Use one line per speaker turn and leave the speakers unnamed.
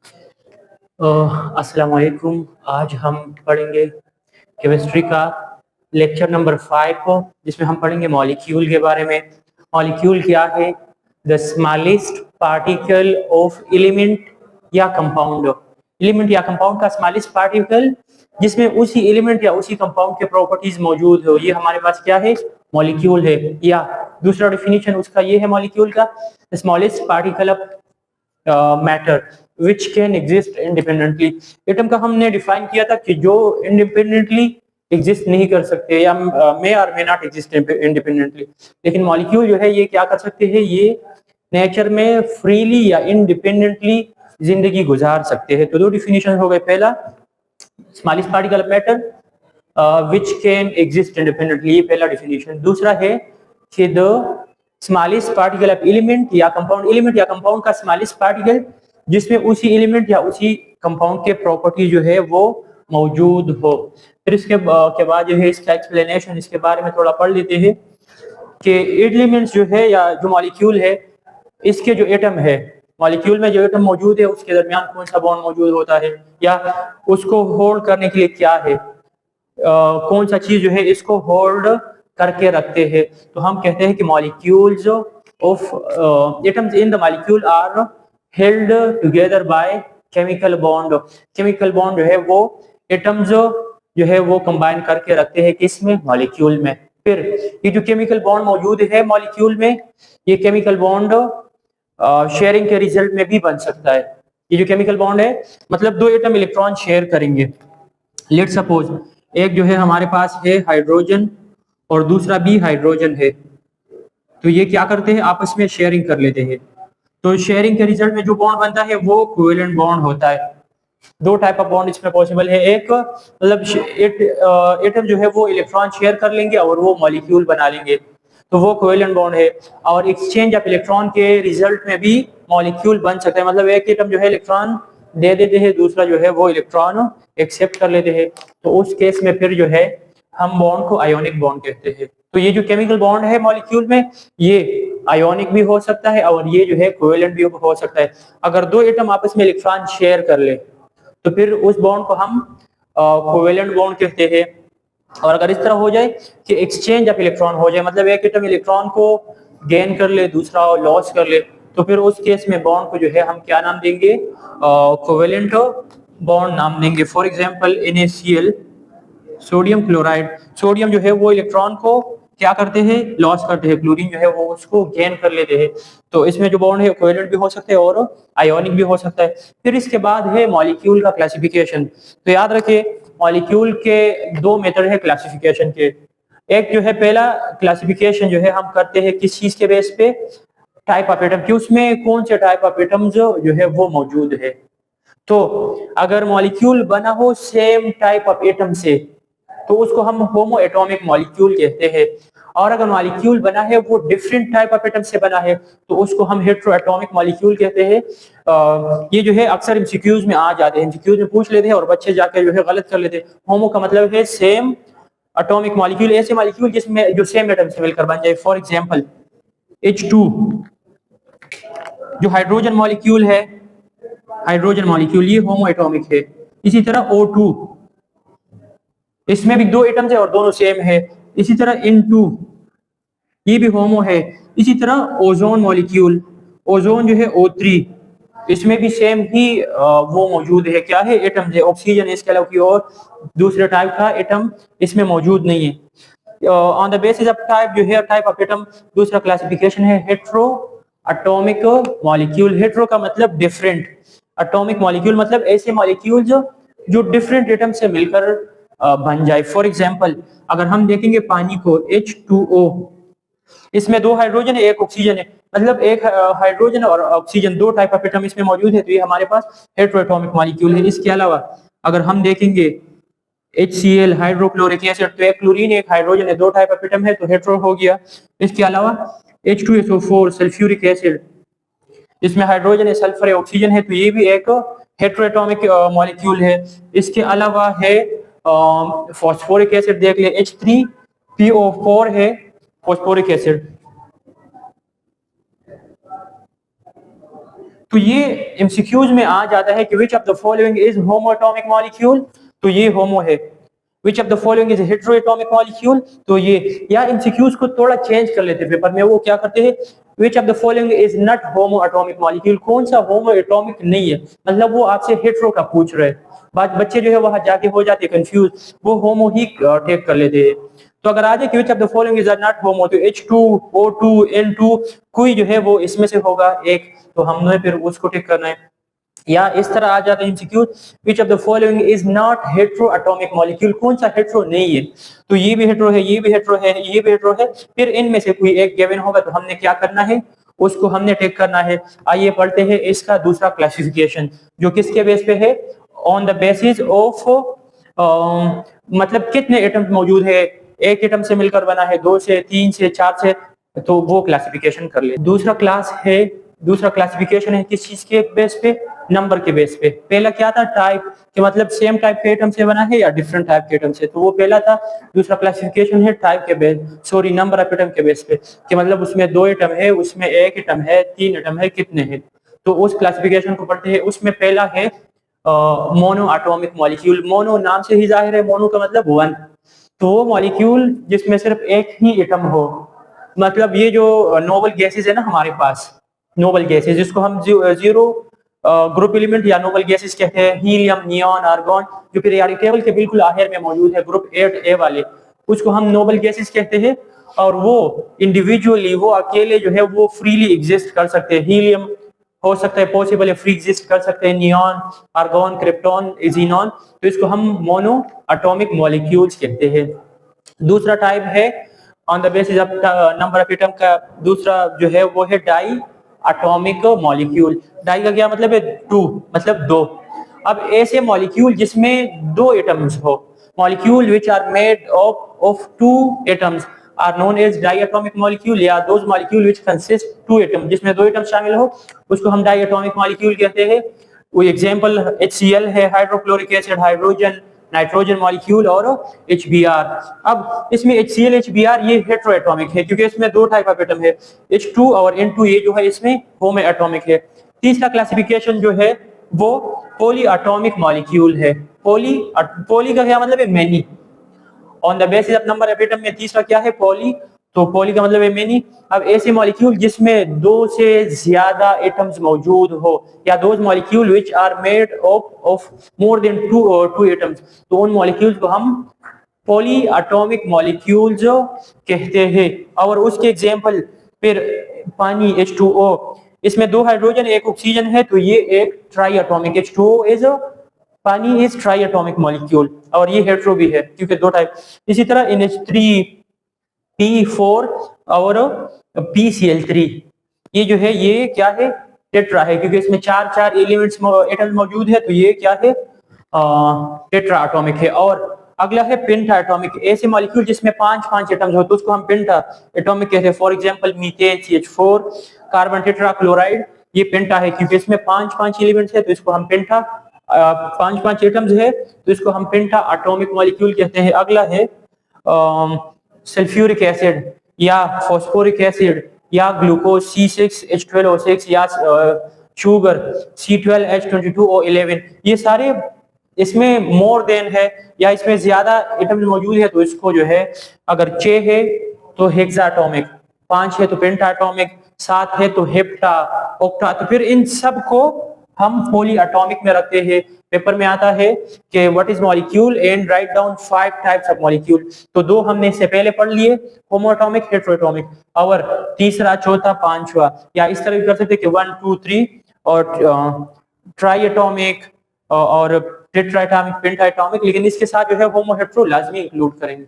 अस्सलाम वालेकुम। आज हम पढ़ेंगे केमिस्ट्री का लेक्चर नंबर 5 को, जिसमें हम पढ़ेंगे मॉलिक्यूल के बारे में। मॉलिक्यूल क्या है? The smallest particle of element या कंपाउंड। एलिमेंट या कंपाउंड का स्मॉलेस्ट पार्टिकल जिसमें उसी एलिमेंट या उसी कंपाउंड के प्रॉपर्टीज मौजूद हो, ये हमारे पास क्या है? मॉलिक्यूल है। या दूसरा डेफिनेशन उसका ये है मॉलिक्यूल का, smallest particle of matter which can exist independently. Atom का हमने डिफाइन किया था कि जो इंडिपेंडेंटली एग्जिस्ट नहीं कर सकते या मे और मे नॉट एग्जिस्ट इंडिपेंडेंटली, लेकिन मॉलिक्यूल जो है ये क्या कर सकते हैं? ये नेचर में फ्रीली या इंडिपेंडेंटली जिंदगी गुजार सकते हैं। तो दो डिफिनेशन हो गए। पहला, smallest particle of matter which can exist independently, ये पहला डिफिनेशन। दूसरा है कि the smallest particle of element या कंपाउंड, एलिमेंट या कंपाउंड का स्मॉलेस्ट पार्टिकल जिसमें उसी एलिमेंट या उसी कंपाउंड के प्रॉपर्टी जो है वो मौजूद हो। फिर इसके के बाद जो है इसका एक्सप्लेनेशन, इसके बारे में थोड़ा पढ़ लेते हैं कि एलिमेंट्स जो है या जो मॉलिक्यूल है, इसके जो एटम है, मॉलिक्यूल में जो एटम मौजूद है उसके दरमियान कौन सा बॉन्ड मौजूद होता है या उसको होल्ड करने के लिए क्या है, कौन सा चीज जो है इसको होल्ड करके रखते हैं। तो हम कहते हैं कि molecules of atoms in the molecule are held together by chemical bond. Chemical bond जो है वो एटम्स जो है वो कंबाइन करके रखते हैं किसमें? मॉलिक्यूल में। फिर ये जो केमिकल बॉन्ड मौजूद है मॉलिक्यूल में, ये केमिकल बॉन्ड शेयरिंग के रिजल्ट में भी बन सकता है। ये जो केमिकल बॉन्ड है, मतलब दो एटम इलेक्ट्रॉन शेयर करेंगे। लेट सपोज एक जो है हमारे पास है हाइड्रोजन और दूसरा भी हाइड्रोजन है, तो ये क्या करते हैं? आपस में शेयरिंग कर लेते हैं। तो शेयरिंग के रिजल्ट में जो बॉन्ड बनता है वो कोवेलेंट बॉन्ड होता है। दो टाइप ऑफ बॉन्ड इसमें पॉसिबल है। एक मतलब एटम जो है वो इलेक्ट्रॉन शेयर कर लेंगे और वो मॉलिक्यूल बना लेंगे, तो वो कोवेलेंट बॉन्ड है। और एक्सचेंज ऑफ इलेक्ट्रॉन के रिजल्ट में भी मॉलिक्यूल बन सकता है। मतलब एक एटम जो है इलेक्ट्रॉन दे देते हैं, दूसरा जो है वो इलेक्ट्रॉन एक्सेप्ट कर लेते हैं, तो उस केस में फिर जो है हम बॉन्ड को आयोनिक बॉन्ड कहते हैं। तो ये जो केमिकल बॉन्ड है मॉलिक्यूल में, ये आयोनिक भी हो सकता है और ये जो है कोवेलेंट भी हो सकता है। अगर दो एटम आपस में इलेक्ट्रॉन शेयर कर ले तो फिर उस बॉन्ड को हम कोवेलेंट बॉन्ड कहते हैं। और अगर इस तरह हो जाए कि एक्सचेंज ऑफ इलेक्ट्रॉन हो जाए, मतलब एक एटम इलेक्ट्रॉन को गेन कर ले, दूसरा लॉस कर ले, तो फिर उस केस में बॉन्ड को जो है हम क्या नाम देंगे? कोवेलेंट बॉन्ड नाम देंगे। For example NaCl, sodium chloride. Sodium जो है वो इलेक्ट्रॉन को क्या करते हैं? लॉस करते हैं। क्लोरीन जो है वो उसको गेन कर लेते हैं। तो इसमें जो बॉन्ड है कोवेलेंट भी हो सकते हैं और आयोनिक भी हो सकता है। फिर इसके बाद है मॉलिक्यूल का क्लासिफिकेशन। तो याद रखिए मॉलिक्यूल के दो मेथड है क्लासिफिकेशन के। एक जो है पहला क्लासिफिकेशन जो है हम करते हैं किस चीज के बेस पे? टाइप ऑफ एटम कि उसमें कौन से टाइप ऑफ एटम जो है वो मौजूद है। तो अगर मॉलिक्यूल बना हो सेम टाइप ऑफ एटम से तो उसको हम होमो एटॉमिक मॉलिक्यूल कहते हैं। और अगर मॉलिक्यूल बना है वो डिफरेंट टाइप ऑफ एटम से बना है तो उसको हम हेट्रो एटॉमिक मॉलिक्यूल कहते हैं। ये जो है अक्सर एमसीक्यूज में आ जाते हैं, एमसीक्यूज में पूछ लेते हैं और बच्चे जाके जो है गलत कर लेते हैं। होमो का मतलब है सेम एटॉमिक मॉलिक्यूल, ऐसे मॉलिक्यूल जिसमें जो सेम एटम से मिलकर बन जाए। फॉर एग्जांपल H2 जो हाइड्रोजन मॉलिक्यूल है, हाइड्रोजन मॉलिक्यूल ये होमो एटॉमिक है। इसी तरह O2, इसमें भी दो एटम्स है और दोनों सेम है। इसी तरह N2 ये भी होमो है। इसी तरह ओजोन मॉलिक्यूल, ओजोन जो है O3, इसमें भी सेम ही वो मौजूद है। क्या है? एटम है। ऑक्सीजन इसके अलावा कोई और दूसरे टाइप का एटम इसमें मौजूद नहीं है। On the basis of type जो है टाइप ऑफ एटम, दूसरा क्लासिफिकेशन है हेट्रो एटॉमिक मॉलिक्यूल। हेट्रो का मतलब डिफरेंट, एटॉमिक मॉलिक्यूल मतलब ऐसे मॉलिक्यूल जो डिफरेंट एटम से मिलकर बन जाए। फॉर एग्जांपल अगर हम देखेंगे पानी को H2O, इसमें दो हाइड्रोजन है एक ऑक्सीजन है, मतलब एक हाइड्रोजन और ऑक्सीजन दो टाइप ऑफ एटम इसमें मौजूद है, तो ये हमारे पास हेट्रोएटॉमिक मॉलिक्यूल है। इसके अलावा अगर हम देखेंगे HCl हाइड्रोक्लोरिक एसिड, तो एक क्लोरीन एक हाइड्रोजन है, दो टाइप ऑफ एटम है तो हेट्रो हो गया। इसके अलावा H2SO4 सल्फ्यूरिक एसिड, इसमें हाइड्रोजन है सल्फर है ऑक्सीजन है, तो ये भी एक हेट्रोएटॉमिक मॉलिक्यूल है। इसके अलावा है फॉस्फोरिक एसिड, देख ले H3PO4 है फॉस्फोरिक एसिड। तो ये एमसीक्यूज में आ जाता है कि which of the following is homo atomic molecule, तो ये होमो है। विच of the following is hetero atomic molecule, तो ये, या एमसीक्यूज को थोड़ा चेंज कर लेते हैं पेपर में, वो क्या करते हैं, विच of the following is not homo atomic molecule, कौन सा होमो एटॉमिक नहीं है, मतलब वो आपसे हेटेरो का पूछ रहे हैं। बच्चे जो है वहां जाके हो जाते हैं कंफ्यूज, वो होमो ही टेक कर लेते हैं। तो अगर आ जाए कि which of the following is not homo, तो H2, O2, N2 कोई जो है वो इसमें से होगा एक, तो हमने फिर उसको टिक करना है। या इस तरह आ जाता है MCQ, which of the following is not hetero atomic molecule, कौन सा हेटेरो नहीं है, तो ये भी हेटेरो है, ये भी हेटेरो है, ये भी हेटेरो है, फिर इनमें से कोई एक गिवन होगा तो हमने क्या करना है, उसको हमने टेक करना है। आइए पढ़ते हैं इसका दूसरा क्लासिफिकेशन, जो किसके बेस पे है, ऑन द बेसिस ऑफ मतलब कितने एटम्स मौजूद है, एक एटम से मिलकर बना है, 2 से, 3 से, 4 से, तो वो क्लासिफिकेशन कर ले। दूसरा क्लासिफिकेशन है किस चीज के बेस पे, नंबर के बेस पे। पहला क्या था, टाइप के, मतलब सेम टाइप के एटम से बना है या डिफरेंट टाइप के एटम से, तो वो पहला था। दूसरा क्लासिफिकेशन है टाइप के base, sorry number of atom के बेस पे, कि मतलब उसमें 2 एटम है, उसमें 1 एटम है, 3 एटम है, कितने हैं, तो उस क्लासिफिकेशन को पढ़ते हैं। उसमें पहला है मोनो एटॉमिक मॉलिक्यूल। मोनो नाम से ही जाहिर है, मोनो का मतलब 1, तो वो मॉलिक्यूल जिसमें सिर्फ एक ही एटम हो, मतलब ये जो नोबल गैसेस है ना हमारे पास, नोबल गैसेस जिसको हम जीरो ग्रुप एलिमेंट या नोबल गैसेस कहते हैं, हीलियम, नियॉन, आर्गन, जो पीरियोडिक टेबल के बिल्कुल आखिर में मौजूद है, ग्रुप 8A वाले, उसको हम नोबल गैसेस कहते हैं। और वो इंडिविजुअली, वो अकेले जो है वो फ्रीली एग्जिस्ट कर सकते हैं। हीलियम हो सकता है, पॉसिबल है, फ्री एग्जिस्ट कर सकते हैं, नियॉन, आर्गन, क्रिप्टॉन, जीनॉन, तो इसको हम मोनो एटॉमिक मॉलिक्यूल्स कहते हैं। दूसरा टाइप है on the basis of number of atom का, दूसरा जो है वो है डाई एटॉमिक मॉलिक्यूल। डाई का क्या मतलब है, 2, मतलब 2। अब ऐसे मॉलिक्यूल जिसमें 2 एटम्स हो, molecule which are made of 2 atoms are known as diatomic molecule, या those molecule which consist 2 atom, जिसमें 2 एटम शामिल हो, उसको हम डाइएटॉमिक मॉलिक्यूल कहते हैं। वो एग्जांपल HCl है, hydrochloric acid, hydrogen, nitrogen molecule, और HBr। अब इसमें HCl, HBr ये हेटेरोएटॉमिक है, क्योंकि इसमें 2 टाइप ऑफ एटम है, H2 और N2, ये जो है इसमें होमो एटॉमिक है। तीसरा क्लासिफिकेशन जो है वो पॉली एटॉमिक मॉलिक्यूल है। पॉली का क्या मतलब है, many, on the basis of number of atom में तीसरा क्या है, पॉली, तो पॉली का मतलब है मेनी। अब ऐसे मॉलिक्यूल जिसमें 2 से ज्यादा एटम्स मौजूद हो, या those molecule which are made of more than 2 atoms, तो उन मॉलिक्यूल्स को हम पॉली एटॉमिक मॉलिक्यूल्स कहते हैं। और उसके एग्जांपल फिर पानी H2O, इसमें 2 हाइड्रोजन 1 ऑक्सीजन है, तो ये एक ट्राई एटॉमिक, H2O इज पानी इज ट्राई एटॉमिक मॉलिक्यूल, और ये हेटेरो भी है क्योंकि 2 टाइप। इसी तरह NH3P4 और PCl3, ये जो है ये क्या है, टेट्रा है, क्योंकि इसमें 4 एलिमेंट्स एटम मौजूद है, तो ये क्या है, टेट्रा एटॉमिक है। और अगला है पेंटा एटॉमिक, ऐसे मॉलिक्यूल जिसमें 5 एटम्स हो, तो उसको हम पेंटा एटॉमिक कहते हैं। For example methane CH4, carbon tetrachloride, ये पेंटा है क्योंकि इसमें 5 एलिमेंट्स है, तो इसको हम पेंटा, 5 एटम्स है, तो इसको हम पेंटा एटॉमिक मॉलिक्यूल कहते हैं। अगला है सल्फ्यूरिक एसिड या फॉस्फोरिक एसिड या ग्लूकोज C6H12O6 या शुगर C12H22O11, ये सारे इसमें मोर देन है या इसमें ज्यादा एटम्स मौजूद है, तो इसको जो है अगर 6 है तो हेक्साटॉमिक, 5 है तो पेंटाटॉमिक, 7 है तो हेप्टा, ऑक्टा, तो फिर इन सब को हम पॉली एटॉमिक में रखते हैं। पेपर में आता है कि what is molecule and write down 5 types of molecule, तो 2 हमने इससे पहले पढ़ लिए, होमो एटॉमिक, हेटेरोएटॉमिक, और तीसरा, चौथा, पांचवा, या इस तरह भी कर सकते हैं कि 1 2 3 और ट्राई एटॉमिक और टेट्राएटॉमिक, पेंटाएटॉमिक, लेकिन इसके साथ जो है होमो हेटेरो लाजमी इंक्लूड करेंगे।